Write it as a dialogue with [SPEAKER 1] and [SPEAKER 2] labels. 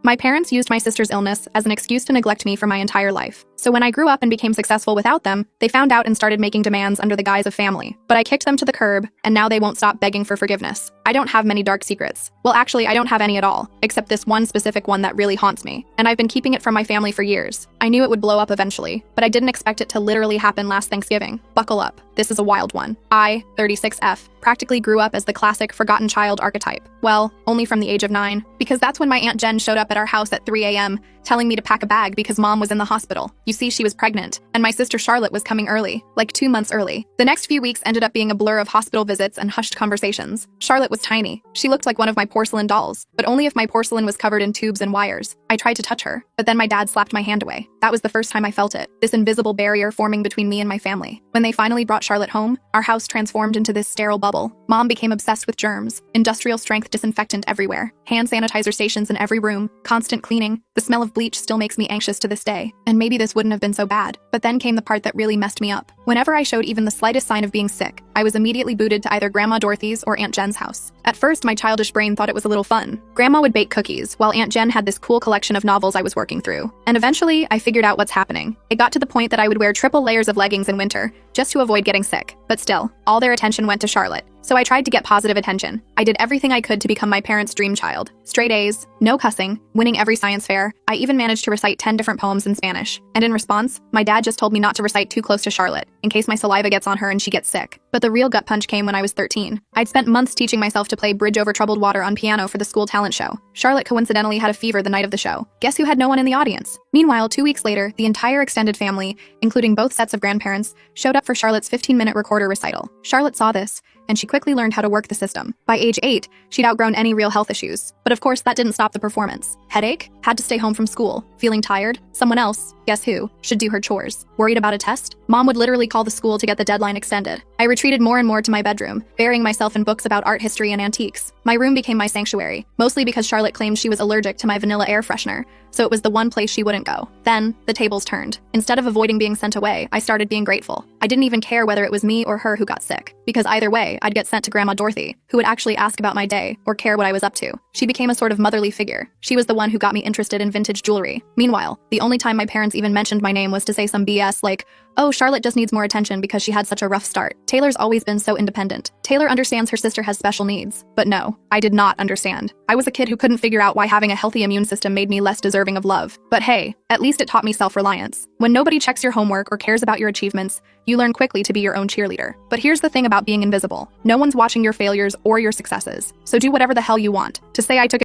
[SPEAKER 1] My parents used my sister's illness as an excuse to neglect me for my entire life. So when I grew up and became successful without them, they found out and started making demands under the guise of family. But I kicked them to the curb, and now they won't stop begging for forgiveness. I don't have many dark secrets. Well, actually, I don't have any at all, except this one specific one that really haunts me. And I've been keeping it from my family for years. I knew it would blow up eventually, but I didn't expect it to literally happen last Thanksgiving. Buckle up. This is a wild one. I, 36F, practically grew up as the classic forgotten child archetype. Well, only from the age of 9, because that's when my Aunt Jen showed up at our house at 3 a.m., telling me to pack a bag because Mom was in the hospital. You see, she was pregnant, and my sister Charlotte was coming early, like 2 months early. The next few weeks ended up being a blur of hospital visits and hushed conversations. Charlotte was tiny. She looked like one of my porcelain dolls, but only if my porcelain was covered in tubes and wires. I tried to touch her, but then my dad slapped my hand away. That was the first time I felt it, this invisible barrier forming between me and my family. When they finally brought Charlotte home, our house transformed into this sterile bubble. Mom became obsessed with germs, industrial strength disinfectant everywhere, hand sanitizer stations in every room, constant cleaning. The smell of bleach still makes me anxious to this day, and maybe this wouldn't have been so bad. But then came the part that really messed me up. Whenever I showed even the slightest sign of being sick, I was immediately booted to either Grandma Dorothy's or Aunt Jen's house. At first, my childish brain thought it was a little fun. Grandma would bake cookies, while Aunt Jen had this cool collection of novels I was working through. And eventually, I figured out what's happening. It got to the point that I would wear triple layers of leggings in winter, just to avoid getting sick. But still, all their attention went to Charlotte. So I tried to get positive attention. I did everything I could to become my parents' dream child. Straight A's, no cussing, winning every science fair. I even managed to recite 10 different poems in Spanish. And in response, my dad just told me not to recite too close to Charlotte, in case my saliva gets on her and she gets sick. But the real gut punch came when I was 13. I'd spent months teaching myself to play Bridge Over Troubled Water on piano for the school talent show. Charlotte coincidentally had a fever the night of the show. Guess who had no one in the audience? Meanwhile, 2 weeks later, the entire extended family, including both sets of grandparents, showed up for Charlotte's 15-minute recorder recital. Charlotte saw this, and she quickly learned how to work the system. By age 8, she'd outgrown any real health issues. But of course, that didn't stop the performance. Headache? Had to stay home from school. Feeling tired? Someone else, guess who, should do her chores. Worried about a test? Mom would literally call the school to get the deadline extended. I retreated more and more to my bedroom, burying myself in books about art history and antiques. My room became my sanctuary, mostly because Charlotte claimed she was allergic to my vanilla air freshener, so it was the one place she wouldn't go. Then, the tables turned. Instead of avoiding being sent away, I started being grateful. I didn't even care whether it was me or her who got sick, because either way, I'd get sent to Grandma Dorothy, who would actually ask about my day or care what I was up to. She became a sort of motherly figure. She was the one who got me interested in vintage jewelry. Meanwhile, the only time my parents even mentioned my name was to say some BS like, "Oh, Charlotte just needs more attention because she had such a rough start. Taylor's always been so independent. Taylor understands her sister has special needs." But no, I did not understand. I was a kid who couldn't figure out why having a healthy immune system made me less deserving of love. But hey, at least it taught me self-reliance. When nobody checks your homework or cares about your achievements, you learn quickly to be your own cheerleader. But here's the thing about being invisible. No one's watching your failures or your successes. So do whatever the hell you want. To say I took